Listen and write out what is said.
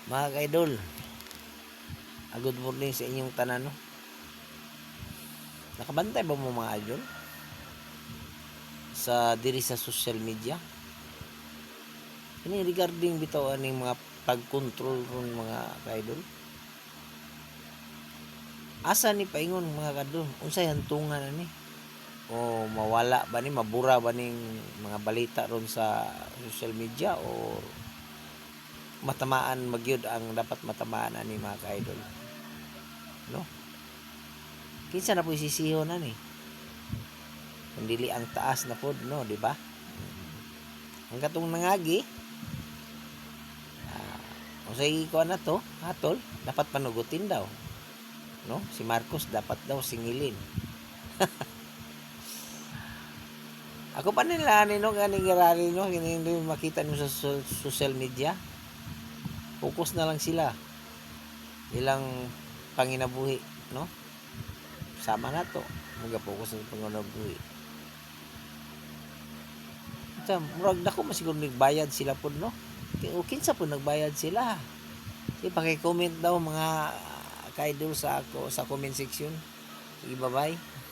Mga ka-idol, good morning sa inyong tanan. No? Nakabantay ba mo mga idol sa diri sa social media? Ini regarding bitaw aning mga pag-control ron mga ka-idol. Asa ni paingon mga ka-idol? Unsay hantungan ani? O mawala ba ni, mabura ba ning mga balita ron sa social media o matamaan magyud ang dapat matamaan ani mga ka-idol? No? Kinsa na po sisihon ani? Kung dili ang taas na pod, no, di ba? Ang katong nangagi, kung sa ikuan na to, hatol, dapat panugutin daw. No? Si Marcos dapat daw singilin. Ako pa nila no ganing garari no hindi makita nyo sa social media. Focus na lang sila. Ilang panginabuhi, no? Sama na to. Mag-focus sa panginabuhi. Sa murag dako masiguro nagbayad sila pod, no? O kinsa po nagbayad sila. Sige, paki-comment daw mga ka-idol sa ako sa comment section. Sige, bye-bye.